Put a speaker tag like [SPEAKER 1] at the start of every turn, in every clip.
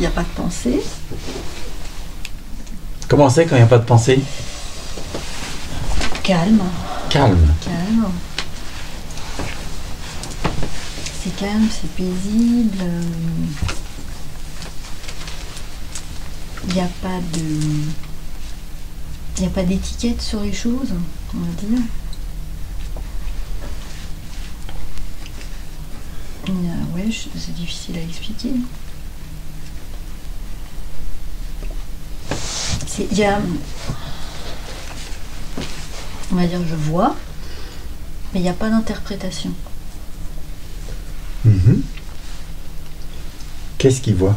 [SPEAKER 1] n'y a pas de pensée.
[SPEAKER 2] Comment c'est quand il n'y a pas de pensée?
[SPEAKER 1] Calme.
[SPEAKER 2] Calme.
[SPEAKER 1] Calme. C'est calme, c'est paisible. Il n'y a pas de... Il n'y a pas d'étiquette sur les choses, on va dire. Ouais, c'est difficile à expliquer. Il y a... On va dire je vois, mais il n'y a pas d'interprétation.
[SPEAKER 2] Qu'est-ce qu'il voit?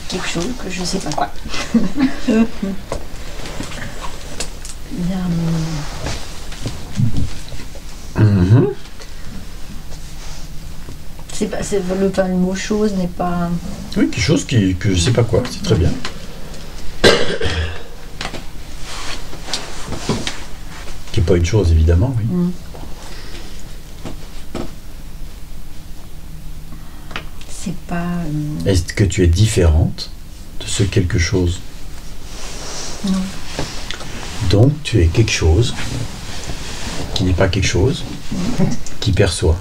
[SPEAKER 1] Quelque chose que je ne sais pas quoi. Il y a... C'est pas, le mot chose n'est pas...
[SPEAKER 2] Oui, quelque chose que je sais pas quoi, c'est très bien. Qui n'est pas une chose, évidemment, oui.
[SPEAKER 1] C'est pas...
[SPEAKER 2] Est-ce que tu es différente de ce quelque chose?
[SPEAKER 1] Non.
[SPEAKER 2] Donc, tu es quelque chose qui n'est pas quelque chose, qui perçoit.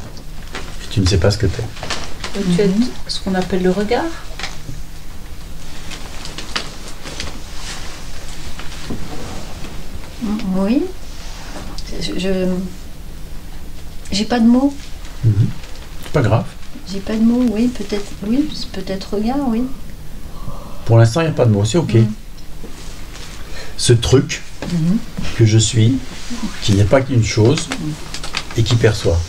[SPEAKER 2] Et tu ne sais pas ce que tu es.
[SPEAKER 3] Tu es ce qu'on appelle le regard.
[SPEAKER 1] Oui. J'ai pas de mots.
[SPEAKER 2] C'est pas grave.
[SPEAKER 1] J'ai pas de mots, oui, peut-être regard, oui.
[SPEAKER 2] Pour l'instant, il n'y a pas de mots, c'est ok. Ce truc que je suis, qui n'est pas qu'une chose, et qui perçoit,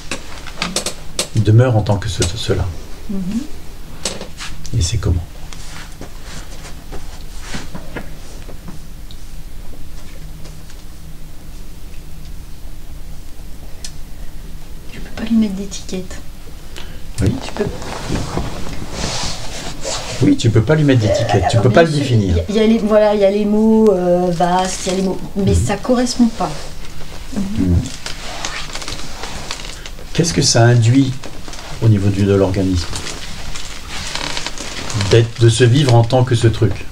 [SPEAKER 2] il demeure en tant que cela. Et c'est comment?
[SPEAKER 1] Tu peux pas lui mettre d'étiquette.
[SPEAKER 2] Oui. Oui, tu peux pas lui mettre d'étiquette, tu peux pas le définir.
[SPEAKER 1] Il y a les mots vastes, il y a les mots, mais ça correspond pas.
[SPEAKER 2] Qu'est-ce que ça induit au niveau de l'organisme? De se vivre en tant que ce truc.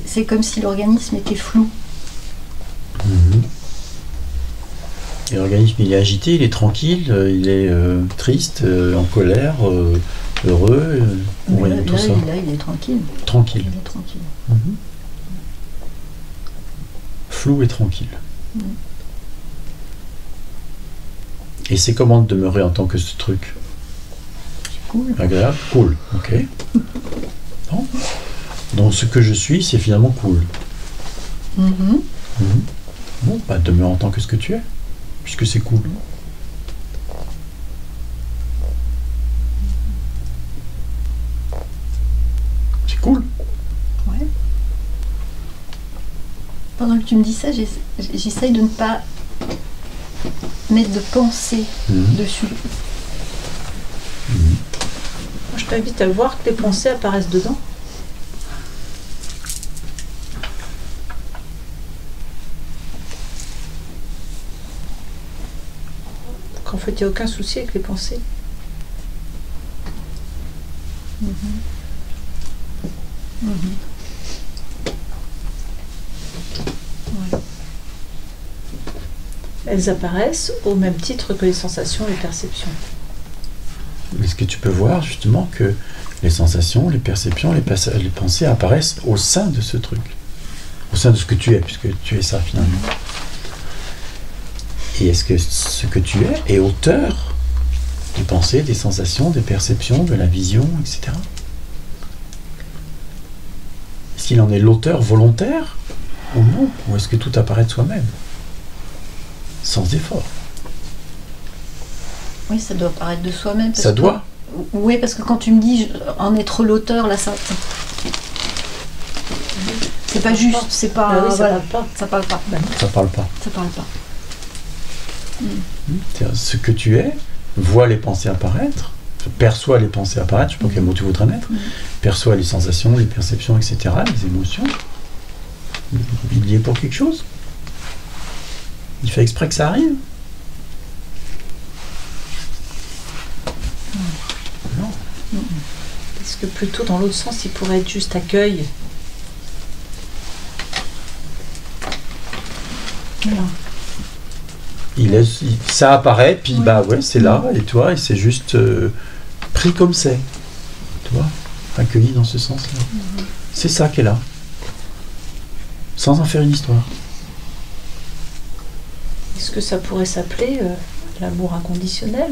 [SPEAKER 1] C'est comme si l'organisme était flou.
[SPEAKER 2] Et l'organisme, il est agité, il est tranquille, il est triste, en colère, heureux, tout ça.
[SPEAKER 1] Là, il est tranquille.
[SPEAKER 2] Tranquille.
[SPEAKER 1] Il est tranquille.
[SPEAKER 2] Flou et tranquille. Et c'est comment de demeurer en tant que ce truc?
[SPEAKER 1] C'est cool.
[SPEAKER 2] Agréable? Cool, ok. Bon. Donc ce que je suis, c'est finalement cool. Bon, bah demeure en tant que ce que tu es, puisque c'est cool. C'est cool.
[SPEAKER 1] Ouais. Pendant que tu me dis ça, j'essaye de ne pas mettre de pensée dessus.
[SPEAKER 3] Je t'invite à voir que tes pensées apparaissent dedans. En fait, il n'y a aucun souci avec les pensées.
[SPEAKER 1] Ouais.
[SPEAKER 3] Elles apparaissent au même titre que les sensations et les perceptions.
[SPEAKER 2] Est-ce que tu peux voir justement que les sensations, les perceptions, les pensées apparaissent au sein de ce truc, au sein de ce que tu es, puisque tu es ça finalement. Et est-ce que ce que tu es auteur des pensées, des sensations, des perceptions, de la vision, etc. Est-ce qu'il en est l'auteur volontaire ou non? Ou est-ce que tout apparaît de soi-même, sans effort?
[SPEAKER 1] Oui, ça doit apparaître de soi-même.
[SPEAKER 2] Ça doit?
[SPEAKER 1] Oui, parce que quand tu me dis en être l'auteur, là, ça... C'est pas juste, c'est pas...
[SPEAKER 3] Ah oui, ça
[SPEAKER 1] voilà,
[SPEAKER 3] parle pas.
[SPEAKER 1] ça parle pas.
[SPEAKER 2] Ça parle pas.
[SPEAKER 1] Ça parle pas.
[SPEAKER 2] C'est-à-dire, ce que tu es, voit les pensées apparaître, perçoit les pensées apparaître, je sais pas quel mot tu voudrais mettre, perçoit les sensations, les perceptions, etc., les émotions. Il y est pour quelque chose. Il fait exprès que ça arrive. Non.
[SPEAKER 3] Est-ce que plutôt dans l'autre sens, il pourrait être juste accueil?
[SPEAKER 1] Voilà.
[SPEAKER 2] Ça apparaît, puis bah ouais, c'est là, et toi, et c'est juste pris comme c'est. Tu vois, accueilli dans ce sens-là. C'est ça qui est là. Sans en faire une histoire.
[SPEAKER 3] Est-ce que ça pourrait s'appeler l'amour inconditionnel?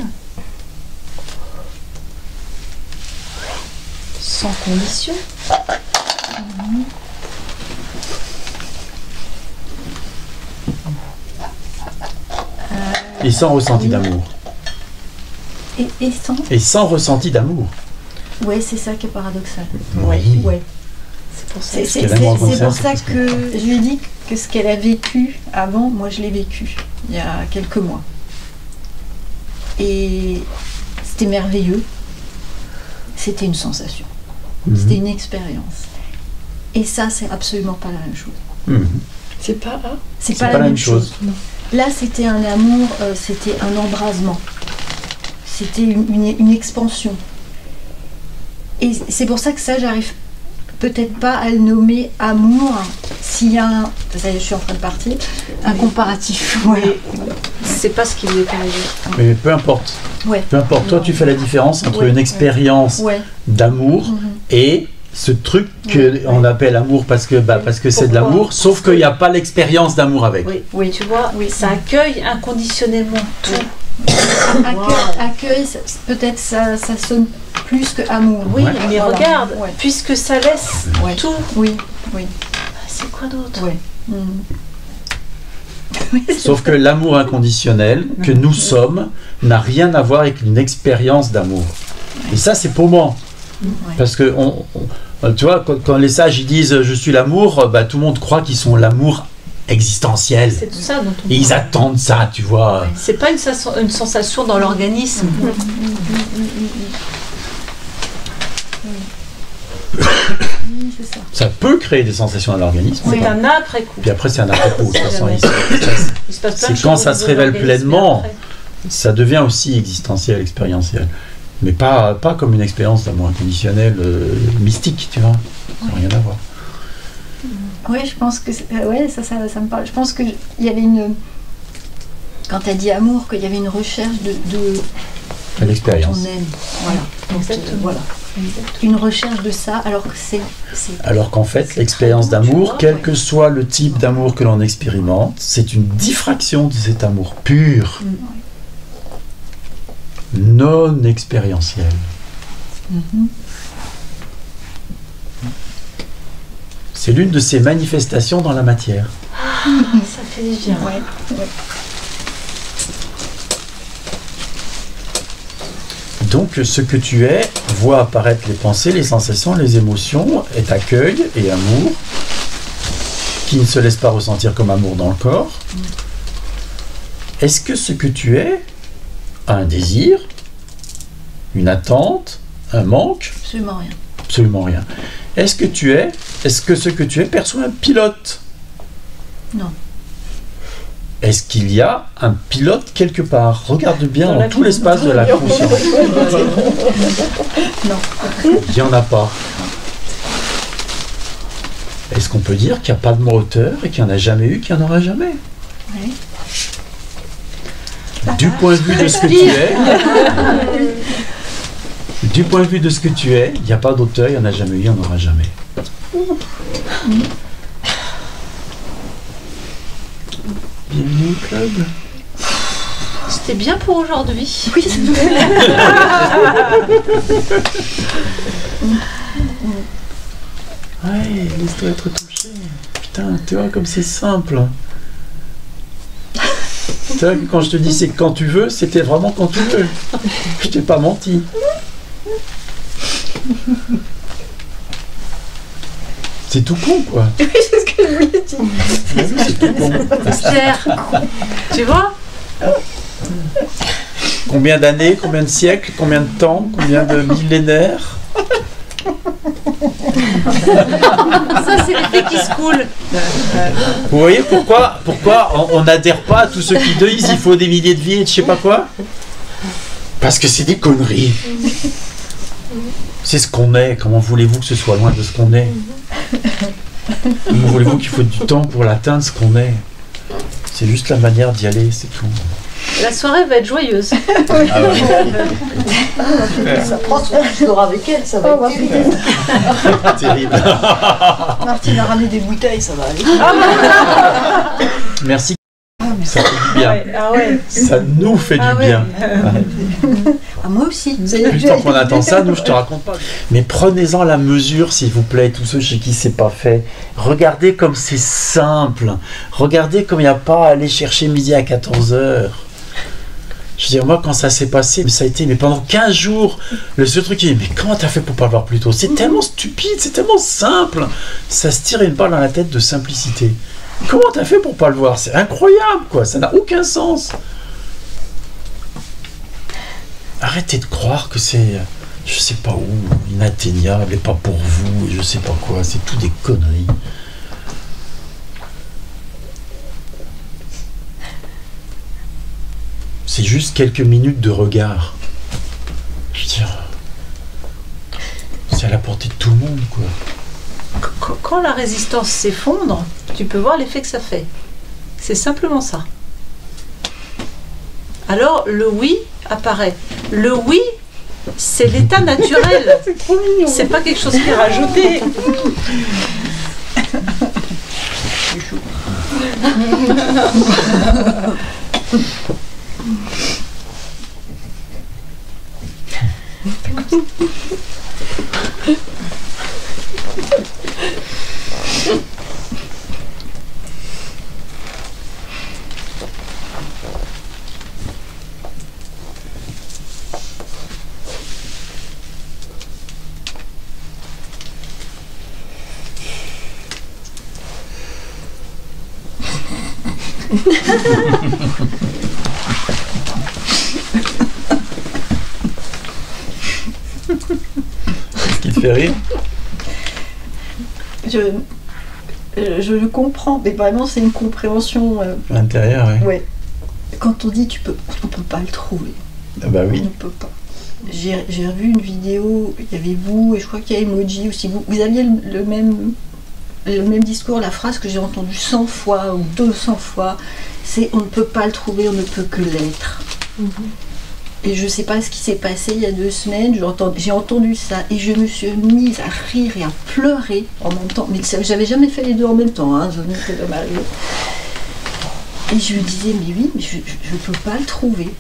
[SPEAKER 3] Sans condition?
[SPEAKER 2] Et sans ressenti d'amour.
[SPEAKER 1] Et sans...
[SPEAKER 2] Et sans ressenti d'amour.
[SPEAKER 1] Ouais, c'est ça qui est paradoxal.
[SPEAKER 2] Oui.
[SPEAKER 1] Ouais.
[SPEAKER 3] C'est pour ça.
[SPEAKER 1] C'est
[SPEAKER 2] que l'amour
[SPEAKER 1] pour
[SPEAKER 2] inconditionnel,
[SPEAKER 1] ça
[SPEAKER 2] c'est
[SPEAKER 1] que je lui ai dit que ce qu'elle a vécu avant, moi je l'ai vécu il y a quelques mois. Et c'était merveilleux. C'était une sensation. C'était une expérience. Et ça, c'est absolument pas la même chose.
[SPEAKER 3] C'est pas
[SPEAKER 1] C'est pas la même chose. Non. Là, c'était un amour, c'était un embrasement. C'était une expansion. Et c'est pour ça que ça, j'arrive peut-être pas à le nommer amour s'il y a un... Ça y est, je suis en train de partir. Un comparatif. Voilà.
[SPEAKER 3] C'est pas ce qui lui est arrivé.
[SPEAKER 2] Mais peu importe.
[SPEAKER 1] Ouais.
[SPEAKER 2] Peu importe. Toi, tu fais la différence entre une expérience d'amour et ce truc qu'on appelle amour parce que c'est de l'amour, sauf qu'il n'y a pas l'expérience d'amour avec.
[SPEAKER 3] Oui, tu vois, ça accueille inconditionnellement tout.
[SPEAKER 1] Accueil, peut-être ça sonne plus que amour.
[SPEAKER 3] Oui, mais
[SPEAKER 1] voilà.
[SPEAKER 3] Regarde, puisque ça laisse tout.
[SPEAKER 1] Oui.
[SPEAKER 3] C'est quoi d'autre?
[SPEAKER 2] Sauf que l'amour inconditionnel que nous sommes n'a rien à voir avec une expérience d'amour. Et ça, c'est paumant. Parce que, tu vois, quand les sages ils disent « je suis l'amour », bah, tout le monde croit qu'ils sont l'amour existentiel.
[SPEAKER 3] C'est tout ça dont on
[SPEAKER 2] Et ils attendent ça, tu vois.
[SPEAKER 3] C'est pas une sensation dans l'organisme.
[SPEAKER 2] Ça peut créer des sensations dans l'organisme.
[SPEAKER 3] C'est un après-coup.
[SPEAKER 2] Puis après, c'est un après-coup. De toute façon, c'est quand ça se révèle pleinement, ça devient aussi existentiel, expérientiel. Mais pas comme une expérience d'amour inconditionnel mystique, tu vois. Ça n'a rien à voir.
[SPEAKER 1] Oui, je pense que... ça me parle. Je pense qu'il y avait une... Quand tu as dit amour, qu'il y avait une recherche de
[SPEAKER 2] l'expérience.
[SPEAKER 1] On aime. Voilà.
[SPEAKER 3] Exactement.
[SPEAKER 1] Voilà. Une recherche de ça, alors que c'est...
[SPEAKER 2] Alors qu'en fait, l'expérience d'amour, quel que soit le type d'amour que l'on expérimente, c'est une diffraction de cet amour pur, non expérientiel. C'est l'une de ces manifestations dans la matière.
[SPEAKER 3] Ça fait du bien.
[SPEAKER 2] Donc, ce que tu es, voit apparaître les pensées, les sensations, les émotions, est accueil et amour, qui ne se laisse pas ressentir comme amour dans le corps. Est-ce que ce que tu es a un désir, une attente, un manque?
[SPEAKER 1] Absolument rien.
[SPEAKER 2] Absolument rien. Est-ce que ce que tu es perçoit un pilote?
[SPEAKER 1] Non.
[SPEAKER 2] Est-ce qu'il y a un pilote quelque part? Regarde bien dans tout l'espace de la conscience.
[SPEAKER 1] Non.
[SPEAKER 2] Il n'y en a pas. Est-ce qu'on peut dire qu'il n'y a pas de moteur et qu'il n'y en a jamais eu, qu'il n'y en aura jamais?
[SPEAKER 1] Oui.
[SPEAKER 2] Du point de vue de ce que tu es, du point de vue de ce que tu es, il n'y a pas d'auteur, il n'y en a jamais eu, il n'y en aura jamais. Bienvenue au club.
[SPEAKER 3] C'était bien pour aujourd'hui.
[SPEAKER 1] Oui, c'est vrai.
[SPEAKER 2] Ouais, laisse-toi être touché. Putain, tu vois comme c'est simple. Tu vois que quand je te dis c'est quand tu veux, c'était vraiment quand tu veux. Je t'ai pas menti. C'est tout con, quoi.
[SPEAKER 1] Oui, c'est ce que je voulais dire.
[SPEAKER 2] Mais oui, c'est tout con.
[SPEAKER 3] Pierre, tu vois?
[SPEAKER 2] Combien d'années, combien de siècles, combien de temps, combien de millénaires?
[SPEAKER 3] Ça, c'est l'effet qui se coule.
[SPEAKER 2] Vous voyez pourquoi on n'adhère pas à tous ceux qui disent il faut des milliers de vies et je sais pas quoi? Parce que c'est des conneries. C'est ce qu'on est. Comment voulez-vous que ce soit loin de ce qu'on est? Comment voulez-vous qu'il faut du temps pour l'atteindre, ce qu'on est? C'est juste la manière d'y aller, c'est tout.
[SPEAKER 3] La soirée va être joyeuse.
[SPEAKER 2] Ah ouais.
[SPEAKER 4] Ça prend son je dors avec elle, ça va être terrible.
[SPEAKER 2] Terrible.
[SPEAKER 1] Martine a ramené des bouteilles, ça va aller.
[SPEAKER 2] Merci. Ça fait du bien.
[SPEAKER 3] Ah ouais.
[SPEAKER 2] Ça nous fait du bien.
[SPEAKER 1] Ah, moi aussi.
[SPEAKER 2] Plus tant qu'on attend ça, nous, je te raconte pas. Mais prenez-en la mesure, s'il vous plaît, tous ceux chez qui c'est pas fait. Regardez comme c'est simple. Regardez comme il n'y a pas à aller chercher midi à 14h. Je veux dire, moi, quand ça s'est passé, ça a été, mais pendant 15 jours, le seul truc qui est, mais comment t'as fait pour pas le voir plus tôt? C'est tellement stupide, c'est tellement simple. Ça se tire une balle dans la tête de simplicité. Comment t'as fait pour pas le voir? C'est incroyable, quoi. Ça n'a aucun sens. Arrêtez de croire que c'est, je sais pas où, inatteignable et pas pour vous, et je sais pas quoi. C'est tout des conneries. C'est juste quelques minutes de regard. Je veux dire, c'est à la portée de tout le monde, quoi.
[SPEAKER 3] Quand la résistance s'effondre, tu peux voir l'effet que ça fait. C'est simplement ça. Alors, le oui apparaît. Le oui, c'est l'état naturel.
[SPEAKER 1] C'est trop mignon.
[SPEAKER 3] C'est pas quelque chose qui est rajouté.
[SPEAKER 2] Ce qui te fait rire?
[SPEAKER 1] Je le comprends, mais vraiment c'est une compréhension.
[SPEAKER 2] À l'intérieur, oui.
[SPEAKER 1] Ouais. Quand on dit on peut pas le trouver.
[SPEAKER 2] Ah bah
[SPEAKER 1] On
[SPEAKER 2] oui.
[SPEAKER 1] ne peut pas. J'ai revu une vidéo, il y avait vous, et je crois qu'il y a Emoji aussi. Vous aviez le même discours, la phrase que j'ai entendue 100 fois ou 200 fois, c'est on ne peut pas le trouver, on ne peut que l'être. Et je sais pas ce qui s'est passé il y a 2 semaines, j'ai entendu ça et je me suis mise à rire et à pleurer en même temps. Mais j'avais jamais fait les deux en même temps, hein, je venais de m'arriver. Et je me disais, mais oui, mais je ne peux pas le trouver.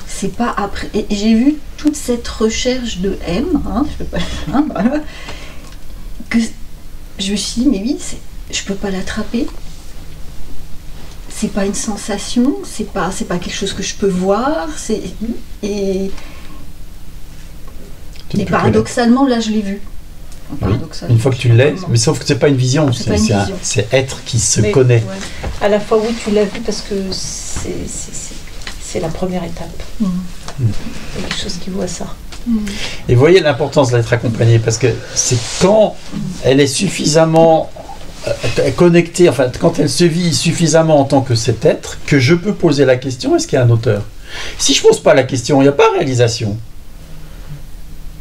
[SPEAKER 1] C'est pas après. Et j'ai vu toute cette recherche de M, hein, je peux pas, hein, voilà, que je me suis dit, mais oui, je peux pas l'attraper. C'est pas une sensation, c'est pas quelque chose que je peux voir. Et paradoxalement, là, je l'ai vu.
[SPEAKER 2] Oui. Une fois que tu l'as, mais sauf que c'est pas une vision, c'est être qui se connaît.
[SPEAKER 3] Ouais. À la fois, oui, tu l'as vu parce que c'est la première étape. Il y a quelque chose qui voit ça.
[SPEAKER 2] Et voyez l'importance d'être accompagnée, parce que c'est quand elle est suffisamment connectée, enfin quand elle se vit suffisamment en tant que cet être, que je peux poser la question, est-ce qu'il y a un auteur? Si je pose pas la question, il n'y a pas réalisation.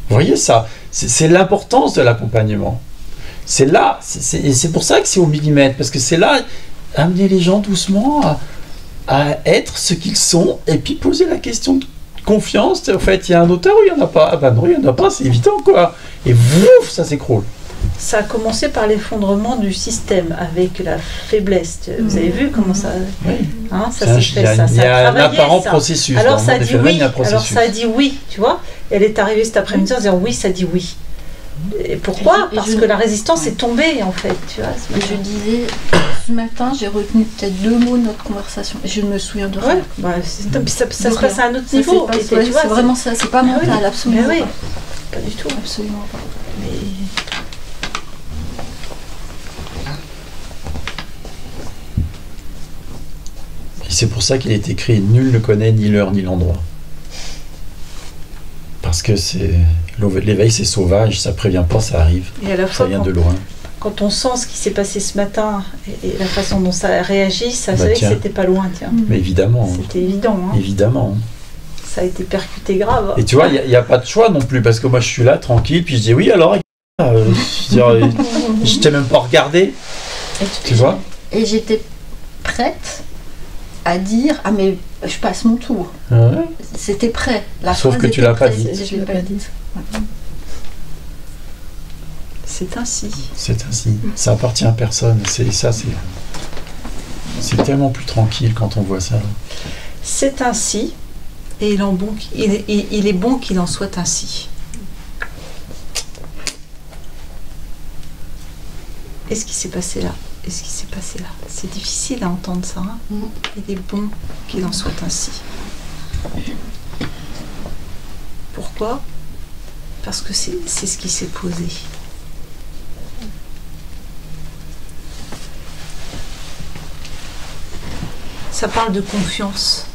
[SPEAKER 2] Vous voyez ça? C'est l'importance de l'accompagnement. C'est là, et c'est pour ça que c'est au millimètre, parce que c'est là, amener les gens doucement à être ce qu'ils sont, et puis poser la question de confiance, en fait, il y a un auteur ou il n'y en a pas? Ah ben non, il n'y en a pas, c'est évident, quoi. Et vouf, ça s'écroule.
[SPEAKER 3] Ça a commencé par l'effondrement du système, avec la faiblesse. Vous avez vu comment ça...
[SPEAKER 2] Oui.
[SPEAKER 3] Hein, ça s'est fait,
[SPEAKER 2] il y a un apparent processus.
[SPEAKER 3] Alors ça a dit oui,
[SPEAKER 2] alors
[SPEAKER 3] ça a dit oui, tu vois. Elle est arrivée cet après-midi en disant oui, ça dit oui. Et pourquoi? Parce que la résistance est tombée, en fait, tu vois.
[SPEAKER 1] Et je disais, ce matin, j'ai retenu peut-être 2 mots de notre conversation. Et je ne me souviens de rien.
[SPEAKER 3] Ouais, bah, ça se passe à un autre niveau.
[SPEAKER 1] C'est vraiment ça, c'est pas mental, absolument
[SPEAKER 3] mais oui.
[SPEAKER 1] pas.
[SPEAKER 3] Pas du tout.
[SPEAKER 1] Absolument pas.
[SPEAKER 3] Mais...
[SPEAKER 2] Et c'est pour ça qu'il est écrit « Nul ne connaît ni l'heure ni l'endroit ». Parce que l'éveil, c'est sauvage, ça prévient pas, ça arrive.
[SPEAKER 3] Et à la
[SPEAKER 2] ça
[SPEAKER 3] fois,
[SPEAKER 2] vient de loin.
[SPEAKER 3] Quand on sent ce qui s'est passé ce matin et la façon dont ça réagit, ça savait que c'était pas loin, tiens.
[SPEAKER 2] Mais évidemment.
[SPEAKER 3] C'était évident. Hein.
[SPEAKER 2] Évidemment.
[SPEAKER 3] Ça a été percuté grave.
[SPEAKER 2] Et tu vois, il n'y a pas de choix non plus, parce que moi je suis là, tranquille, puis je dis oui, alors, je t'ai même pas regardé. Tu vois?
[SPEAKER 1] Et j'étais prête à dire ah mais je passe mon tour.
[SPEAKER 2] Ouais.
[SPEAKER 1] C'était prêt.
[SPEAKER 2] Sauf que tu l'as pas dit.
[SPEAKER 1] Je l'ai pas dit.
[SPEAKER 3] C'est ainsi.
[SPEAKER 2] C'est ainsi. Ça appartient à personne. C'est tellement plus tranquille quand on voit ça.
[SPEAKER 3] C'est ainsi, et il est bon qu'il en soit ainsi. Et ce qui s'est passé là? Et ce qui s'est passé là? C'est difficile à entendre ça. Hein? Il est bon qu'il en soit ainsi. Pourquoi? Parce que c'est ce qui s'est posé. Ça parle de confiance.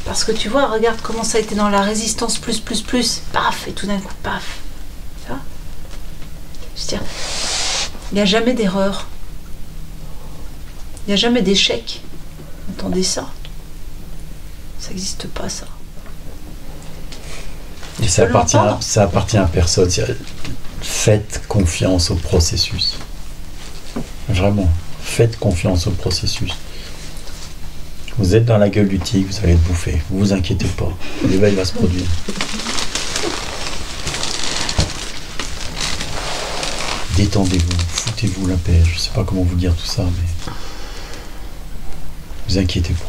[SPEAKER 3] Parce que tu vois, regarde comment ça a été dans la résistance plus, paf, et tout d'un coup, paf. Ça. Je veux dire, il n'y a jamais d'erreur. Il n'y a jamais d'échec. Entendez ça? Ça n'existe pas, ça.
[SPEAKER 2] Et ça appartient à personne. Faites confiance au processus. Vraiment, faites confiance au processus. Vous êtes dans la gueule du tigre, vous allez être bouffé. Vous vous inquiétez pas. L'éveil va se produire. Détendez-vous, foutez-vous la paix. Je sais pas comment vous dire tout ça, mais vous inquiétez pas.